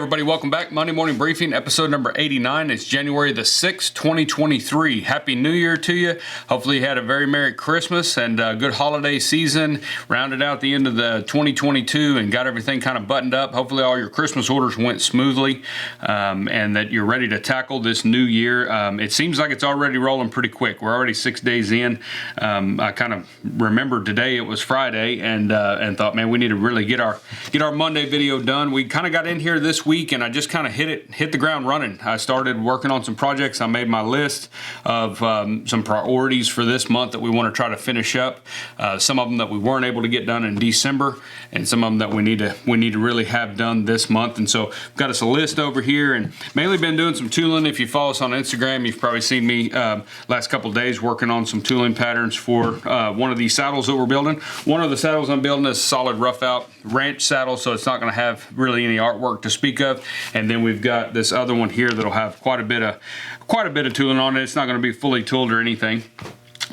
everybody, welcome back. Monday Morning Briefing, episode number 89. It's January the 6th, 2023. Happy New Year to you. Hopefully you had a very Merry Christmas and a good holiday season. Rounded out the end of the 2022 and got everything kind of buttoned up. Hopefully all your Christmas orders went smoothly and that you're ready to tackle this new year. It seems like it's already rolling pretty quick. We're already 6 days in. I kind of remembered today it was Friday and thought, man, we need to really get our Monday video done. We kind of got in here this week and I just kind of hit the ground running. I started working on some projects. I made my list of some priorities for this month that we want to try to finish up. Some of them that we weren't able to get done in December, and some of them that we need to really have done this month. And so I've got us a list over here, and mainly been doing some tooling. If you follow us on Instagram, you've probably seen me last couple of days working on some tooling patterns for one of these saddles that we're building. One of the saddles I'm building is a solid rough out ranch saddle, so it's not going to have really any artwork to speak of. And then we've got this other one here that'll have quite a bit of tooling on it. It's not going to be fully tooled or anything,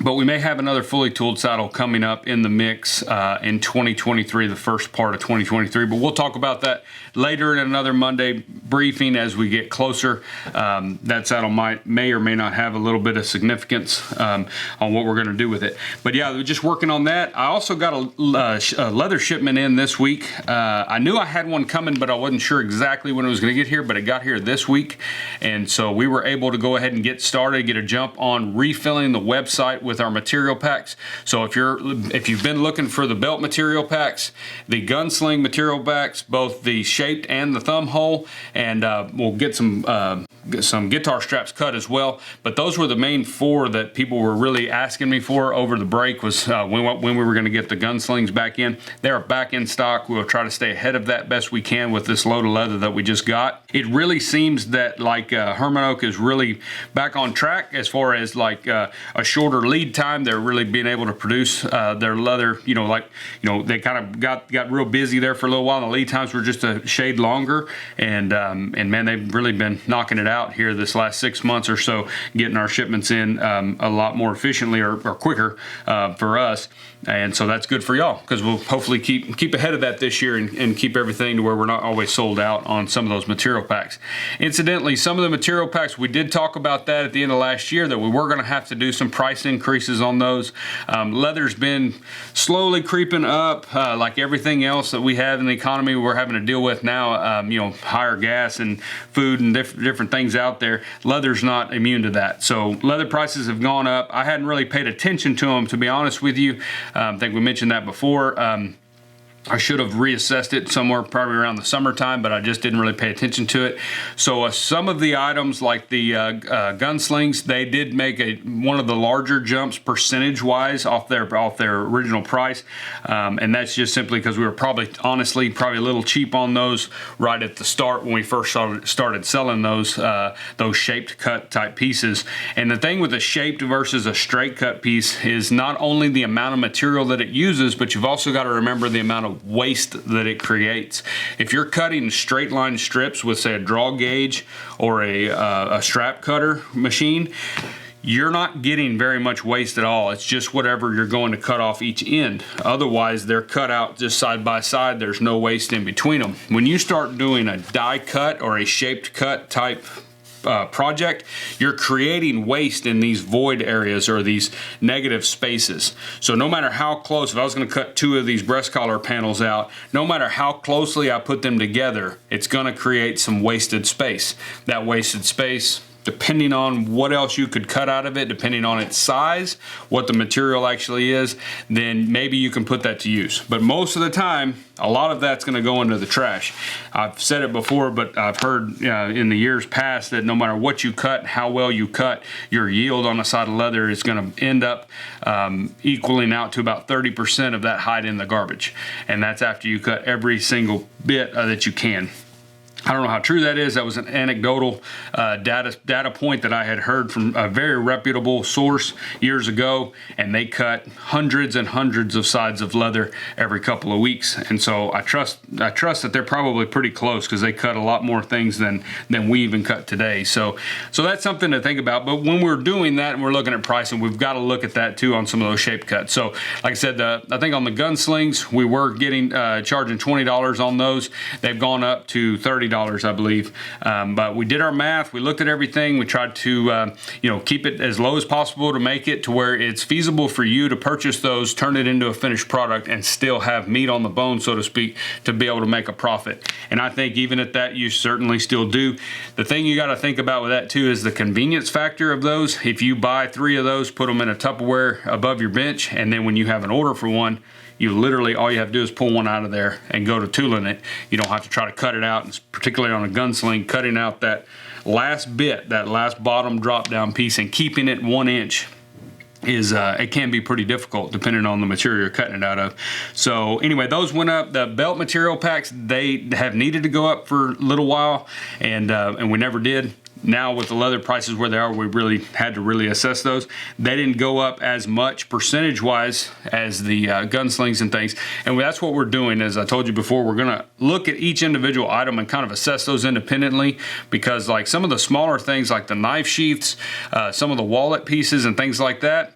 but we may have another fully tooled saddle coming up in the mix in 2023, the first part of 2023. But we'll talk about that later in another Monday briefing as we get closer. That saddle may or may not have a little bit of significance on what we're going to do with it. But yeah, we're just working on that. I also got a leather shipment in this week. I knew I had one coming, but I wasn't sure exactly when it was going to get here, but it got here this week. And so we were able to go ahead and get started, get a jump on refilling the website with our material packs. So if you've been looking for the belt material packs, the Gunsling material packs, both the shaped and the thumb hole, and we'll get some guitar straps cut as well. But those were the main four that people were really asking me for over the break, was when we were going to get the Gunslings back in. They are back in stock. We'll try to stay ahead of that best we can with this load of leather that we just got. It really seems that Hermann Oak is really back on track as far as a shorter lead time. They're really being able to produce their leather, they kind of got real busy there for a little while. The lead times were just a shade longer, and man, they've really been knocking it out here this last 6 months or so, getting our shipments in a lot more efficiently or quicker for us. And so that's good for y'all, because we'll hopefully keep ahead of that this year and keep everything to where we're not always sold out on some of those material packs. Incidentally, some of the material packs, we did talk about that at the end of last year, that we were going to have to do some price increases on those. Leather's been slowly creeping up, like everything else that we have in the economy we're having to deal with now. Higher gas and food and different things out there. Leather's not immune to that. So leather prices have gone up. I hadn't really paid attention to them, to be honest with you. I think we mentioned that before. I should have reassessed it somewhere probably around the summertime, but I just didn't really pay attention to it. So some of the items, like the Gunslings, they did make one of the larger jumps percentage-wise off their original price, and that's just simply because we were probably a little cheap on those right at the start when we first started selling those shaped cut type pieces. And the thing with a shaped versus a straight cut piece is not only the amount of material that it uses, but you've also got to remember the amount of waste that it creates. If you're cutting straight line strips with, say, a draw gauge or a strap cutter machine, you're not getting very much waste at all. It's just whatever you're going to cut off each end. Otherwise, they're cut out just side by side. There's no waste in between them. When you start doing a die cut or a shaped cut type project, you're creating waste in these void areas or these negative spaces. So no matter how close, if I was going to cut two of these breast collar panels out, no matter how closely I put them together, it's going to create some wasted space. That wasted space, depending on what else you could cut out of it, depending on its size, what the material actually is, then maybe you can put that to use. But most of the time, a lot of that's going to go into the trash. I've said it before, but I've heard in the years past that no matter what you cut, how well you cut, your yield on a side of leather is going to end up equaling out to about 30% of that hide in the garbage. And that's after you cut every single bit that you can. I don't know how true that is. That was an anecdotal data point that I had heard from a very reputable source years ago, and they cut hundreds and hundreds of sides of leather every couple of weeks. And so I trust that they're probably pretty close, because they cut a lot more things than we even cut today. So that's something to think about. But when we're doing that and we're looking at pricing, we've got to look at that too on some of those shape cuts. So like I said, I think on the Gunslings, we were getting charging $20 on those. They've gone up to $30 $20, I believe. But we did our math, we looked at everything, we tried to keep it as low as possible to make it to where it's feasible for you to purchase those, turn it into a finished product, and still have meat on the bone, so to speak, to be able to make a profit. And I think even at that, you certainly still do. The thing you got to think about with that too is the convenience factor of those. If you buy 3 of those, put them in a Tupperware above your bench, and then when you have an order for one, you literally, all you have to do is pull one out of there and go to tooling it. You don't have to try to cut it out, and particularly on a gunsling, cutting out that last bit, that last bottom drop down piece, and keeping it 1 inch is it can be pretty difficult depending on the material you're cutting it out of. So anyway, those went up. The belt material packs, they have needed to go up for a little while, and we never did. Now with the leather prices where they are, we really had to really assess those. They didn't go up as much percentage-wise as the gunslings and things. And that's what we're doing. As I told you before, we're gonna look at each individual item and kind of assess those independently, because like some of the smaller things like the knife sheaths, some of the wallet pieces and things like that,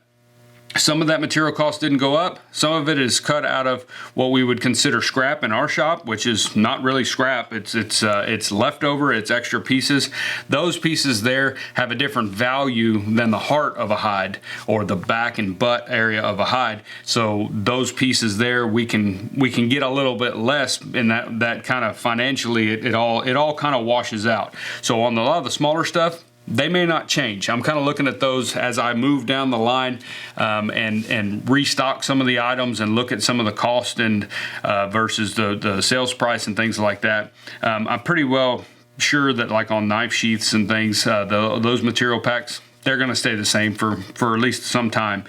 some of that material cost didn't go up. Some of it is cut out of what we would consider scrap in our shop, which is not really scrap. It's leftover, it's extra pieces. Those pieces there have a different value than the heart of a hide or the back and butt area of a hide. So those pieces there, we can get a little bit less in that kind of financially, it all kind of washes out. So on a lot of the smaller stuff, they may not change. I'm kind of looking at those as I move down the line and restock some of the items and look at some of the cost and versus the sales price and things like that. I'm pretty well sure that like on knife sheaths and things, those material packs, they're going to stay the same for at least some time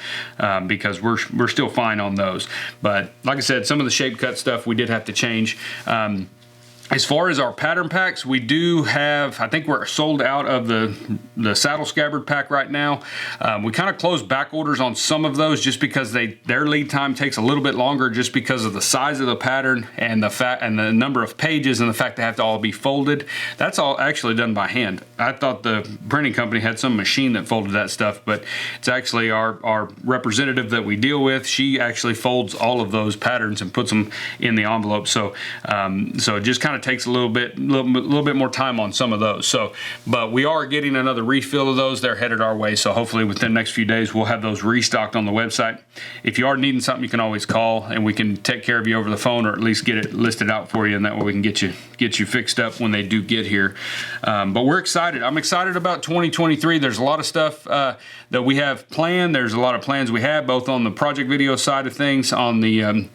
because we're still fine on those. But like I said, some of the shape cut stuff we did have to change. As far as our pattern packs, we do have, I think we're sold out of the saddle scabbard pack right now. We kind of closed back orders on some of those just because their lead time takes a little bit longer just because of the size of the pattern and the number of pages and the fact they have to all be folded. That's all actually done by hand. I thought the printing company had some machine that folded that stuff, but it's actually our representative that we deal with. She actually folds all of those patterns and puts them in the envelope. So it just kind of takes a little bit more time on some of those. So, but we are getting another refill of those. They're headed our way. So hopefully within the next few days, we'll have those restocked on the website. If you are needing something, you can always call and we can take care of you over the phone, or at least get it listed out for you. And that way we can get you fixed up when they do get here. But we're excited. I'm excited about 2023. There's a lot of stuff that we have planned. There's a lot of plans we have both on the project video side of things, on the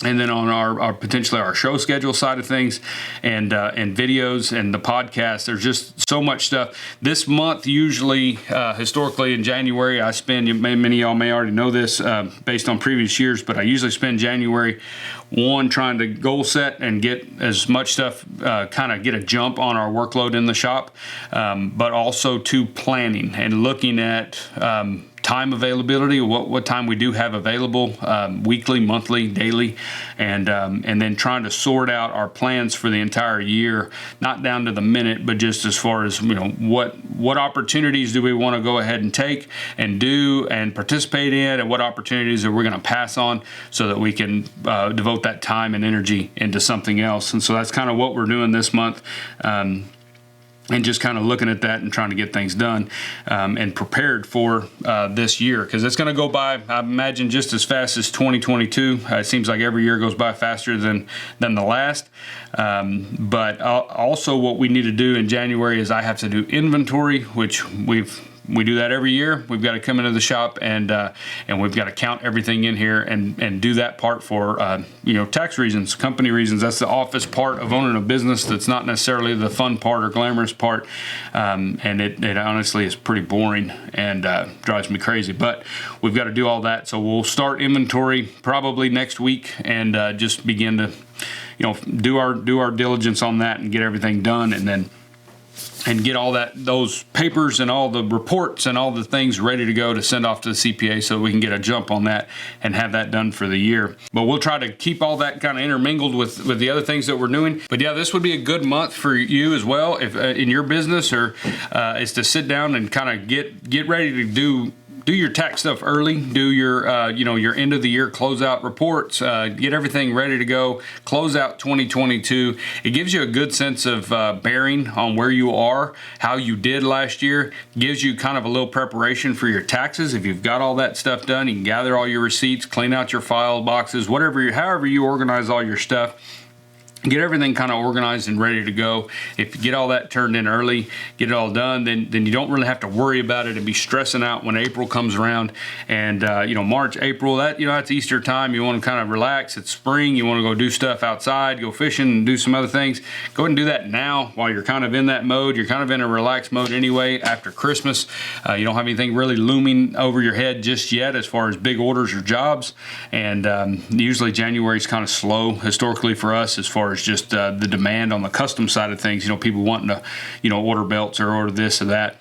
and then on our potentially our show schedule side of things, and videos and the podcast. There's just so much stuff. This month, usually, historically in January, I spend, many of y'all may already know this based on previous years, but I usually spend January trying to goal set and get as much stuff, kind of get a jump on our workload in the shop, but also to planning and looking at time availability, what time we do have available, weekly, monthly, daily, and then trying to sort out our plans for the entire year, not down to the minute, but just as far as what opportunities do we want to go ahead and take and do and participate in, and what opportunities are we going to pass on so that we can devote that time and energy into something else. And so that's kind of what we're doing this month. And just kind of looking at that and trying to get things done and prepared for this year, because it's going to go by, I imagine, just as fast as 2022. It seems like every year goes by faster than the last. But also what we need to do in January is I have to do inventory, which we do that every year. We've got to come into the shop and we've got to count everything in here and do that part for tax reasons, company reasons. That's the office part of owning a business. That's not necessarily the fun part or glamorous part, and it honestly is pretty boring and drives me crazy. But we've got to do all that. So we'll start inventory probably next week and just begin to do our diligence on that and get everything done, and get all those papers and all the reports and all the things ready to go to send off to the CPA so we can get a jump on that and have that done for the year. But we'll try to keep all that kind of intermingled with the other things that we're doing. But yeah, this would be a good month for you as well if in your business, or is to sit down and kind of get ready to do do your tax stuff early. Do your your end of the year closeout reports. Get everything ready to go. Close out 2022. It gives you a good sense of bearing on where you are, how you did last year. Gives you kind of a little preparation for your taxes. If you've got all that stuff done, you can gather all your receipts, clean out your file boxes, however you organize all your stuff. Get everything kind of organized and ready to go. If you get all that turned in early, get it all done, then you don't really have to worry about it and be stressing out when April comes around. And March, April, that's Easter time. You want to kind of relax. It's spring. You want to go do stuff outside, go fishing, and do some other things. Go ahead and do that now while you're kind of in that mode. You're kind of in a relaxed mode anyway after Christmas. You don't have anything really looming over your head just yet as far as big orders or jobs. And usually January is kind of slow historically for us as far as just the demand on the custom side of things. People wanting to order belts or order this or that.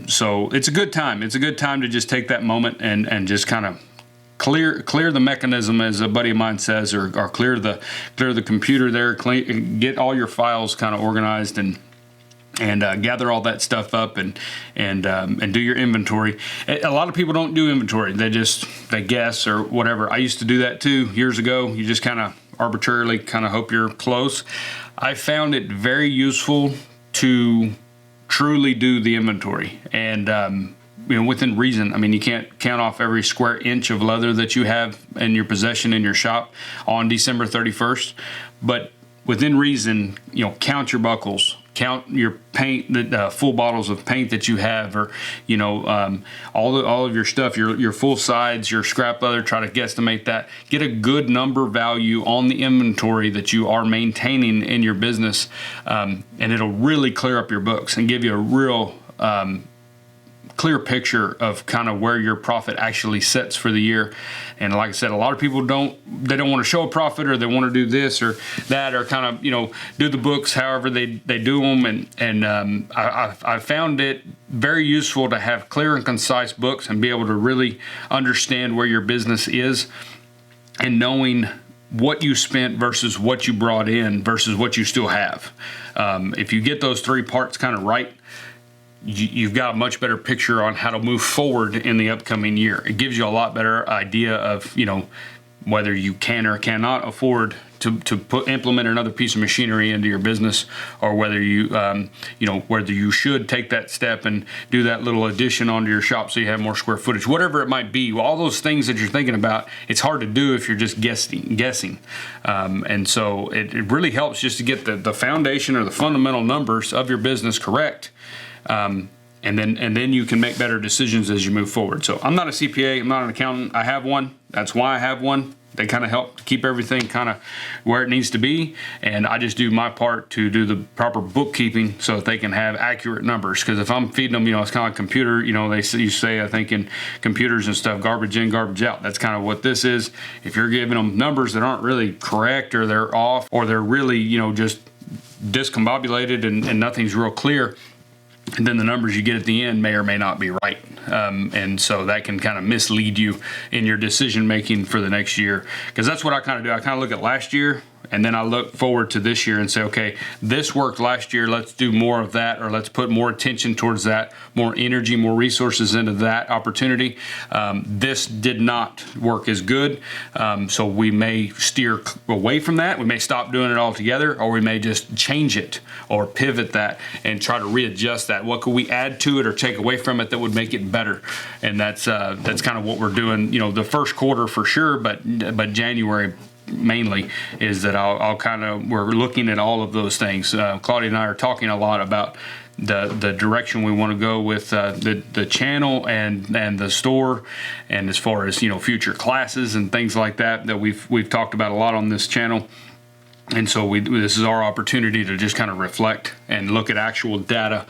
So it's a good time. It's a good time to just take that moment and just kind of clear the mechanism, as a buddy of mine says, or clear the computer there, get all your files kind of organized and gather all that stuff up and do your inventory. A lot of people don't do inventory. They guess or whatever. I used to do that too years ago. You just kind of arbitrarily kind of hope you're close. I found it very useful to truly do the inventory and within reason. I mean, you can't count off every square inch of leather that you have in your possession in your shop on December 31st, but within reason, count your buckles, count your paint, the full bottles of paint that you have, or all of your stuff, your full sides, your scrap leather. Try to guesstimate that. Get a good number value on the inventory that you are maintaining in your business, and it'll really clear up your books and give you a real clear picture of kind of where your profit actually sits for the year. And like I said, a lot of people don't want to show a profit, or they want to do this or that, or kind of do the books however they do them. And I found it very useful to have clear and concise books and be able to really understand where your business is, and knowing what you spent versus what you brought in versus what you still have. If you get those three parts kind of right, you've got a much better picture on how to move forward in the upcoming year. It gives you a lot better idea of whether you can or cannot afford to implement another piece of machinery into your business, or whether whether you should take that step and do that little addition onto your shop so you have more square footage, whatever it might be. All those things that you're thinking about, it's hard to do if you're just guessing. And so it really helps just to get the foundation or the fundamental numbers of your business correct. And then you can make better decisions as you move forward. So I'm not a CPA, I'm not an accountant. I have one. That's why I have one. They kind of help to keep everything kind of where it needs to be. And I just do my part to do the proper bookkeeping so that they can have accurate numbers. Because if I'm feeding them, it's kind of like computer, you say, I think in computers and stuff, garbage in, garbage out. That's kind of what this is. If you're giving them numbers that aren't really correct, or they're off, or they're really, just discombobulated and nothing's real clear, and then the numbers you get at the end may or may not be right. And so that can kind of mislead you in your decision making for the next year. Because that's what I kind of do. I kind of look at last year, and then I look forward to this year and say, okay, this worked last year. Let's do more of that, or let's put more attention towards that, more energy, more resources into that opportunity. This did not work as good. So we may steer away from that. We may stop doing it altogether, or we may just change it or pivot that and try to readjust that. What could we add to it or take away from it that would make it better? And that's kind of what we're doing, the first quarter for sure, but January mainly is that we're looking at all of those things. Claudia and I are talking a lot about the direction we want to go with the channel and the store, and as far as future classes and things like that we've talked about a lot on this channel. And so this is our opportunity to just kind of reflect and look at actual data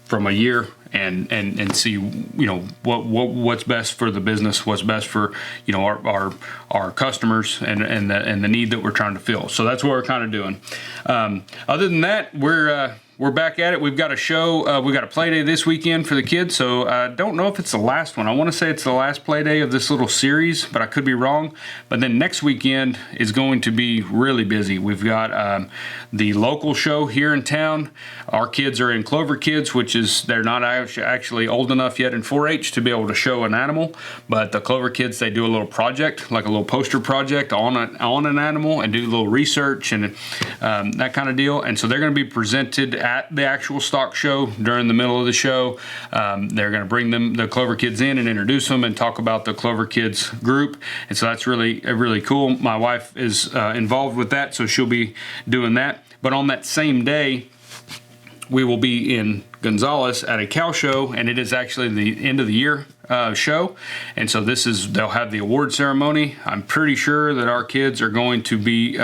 from a year and see what's best for the business, what's best for our customers and the need that we're trying to fill. So that's what we're kind of doing. Other than that, we're we're back at it. We've got a show. We've got a play day this weekend for the kids. So I don't know if it's the last one. I want to say it's the last play day of this little series, but I could be wrong. But then next weekend is going to be really busy. We've got the local show here in town. Our kids are in Clover Kids, which is, they're not actually old enough yet in 4-H to be able to show an animal. But the Clover Kids, they do a little project, like a little poster project on an animal, and do a little research and that kind of deal. And so they're going to be presented at the actual stock show during the middle of the show. They're going to bring the Clover Kids in and introduce them and talk about the Clover Kids group. And so that's really cool. My wife is involved with that, so she'll be doing that. But on that same day, we will be in Gonzales at a cow show, and it is actually the end of the year show. And so they'll have the award ceremony. I'm pretty sure that our kids are going to be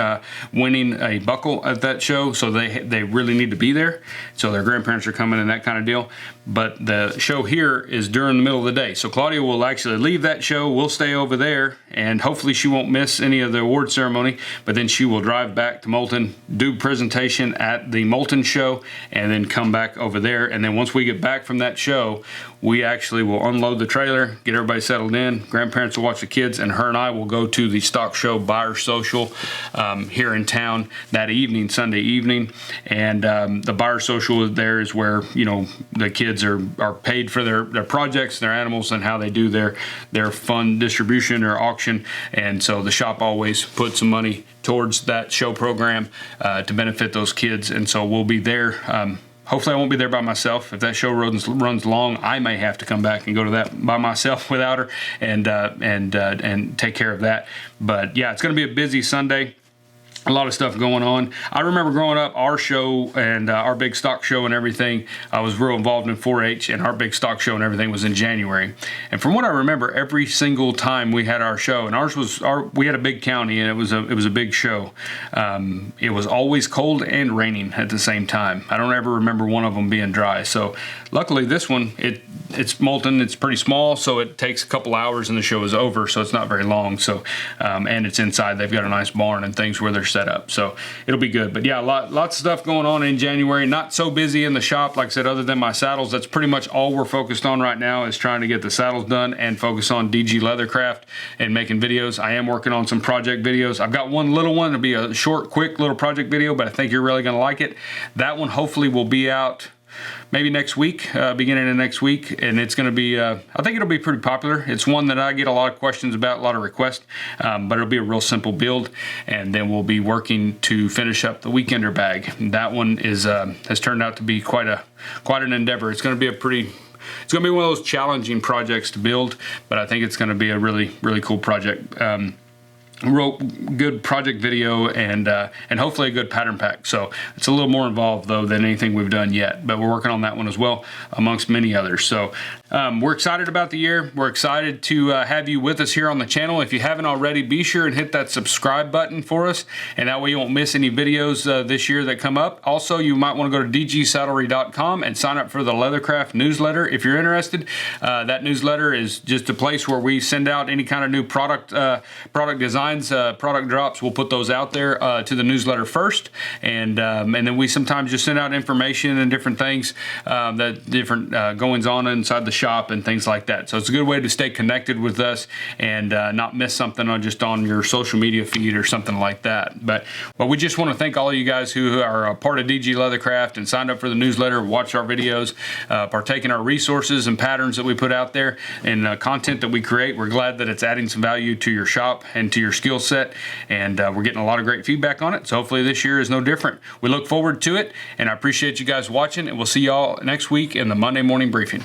winning a buckle at that show, so they really need to be there. So their grandparents are coming and that kind of deal. But the show here is during the middle of the day. So Claudia will actually leave that show. We'll stay over there, and hopefully she won't miss any of the award ceremony, but then she will drive back to Moulton, do presentation at the Moulton show, and then come back over there. And then once we get back from that show, we actually will unload the trailer, get everybody settled in. Grandparents will watch the kids, and her and I will go to the stock show buyer social here in town that evening, Sunday evening. And the buyer social there is where, the kids are paid for their projects, their animals, and how they do their fund distribution or auction. And so the shop always puts some money towards that show program to benefit those kids. And so we'll be there. Hopefully I won't be there by myself. If that show runs long, I may have to come back and go to that by myself without her and take care of that. But yeah, it's going to be a busy Sunday. A lot of stuff going on. I remember growing up, our show and our big stock show and everything, I was real involved in 4-H, and our big stock show and everything was in January. And from what I remember, every single time we had our show, and we had a big county, and it was a big show. It was always cold and raining at the same time. I don't ever remember one of them being dry. So luckily this one, it's Moulton. It's pretty small, so it takes a couple hours and the show is over, so it's not very long. So and it's inside. They've got a nice barn and things where they're set up, so it'll be good. But yeah, lots of stuff going on in January. Not so busy in the shop, like I said, other than my saddles. That's pretty much all we're focused on right now, is trying to get the saddles done and focus on DG Leathercraft and making videos. I am working on some project videos. I've got one little one. It'll be a short, quick little project video, but I think you're really going to like it. That one hopefully will be out maybe next week, beginning of next week, and it's going to be, I think it'll be pretty popular. It's one that I get a lot of questions about, a lot of requests, but it'll be a real simple build, and then we'll be working to finish up the Weekender bag. That one has turned out to be quite an endeavor. It's going to be it's going to be one of those challenging projects to build, but I think it's going to be a really, really cool project. Real good project video and hopefully a good pattern pack. So it's a little more involved though than anything we've done yet, but we're working on that one as well, amongst many others. So we're excited about the year. We're excited to have you with us here on the channel. If you haven't already, be sure and hit that subscribe button for us, and that way you won't miss any videos this year that come up. Also, you might want to go to dgsaddlery.com and sign up for the Leathercraft newsletter if you're interested. That newsletter is just a place where we send out any kind of new product designs, product drops. We'll put those out there to the newsletter first, and then we sometimes just send out information and different things, different goings on inside the shop and things like that. So it's a good way to stay connected with us and not miss something on your social media feed or something like that. But we just want to thank all of you guys who are a part of DG Leathercraft and signed up for the newsletter, watch our videos, partake in our resources and patterns that we put out there, and content that we create. We're glad that it's adding some value to your shop and to your skill set, and we're getting a lot of great feedback on it. So hopefully this year is no different. We look forward to it, and I appreciate you guys watching, and we'll see y'all next week in the Monday morning briefing.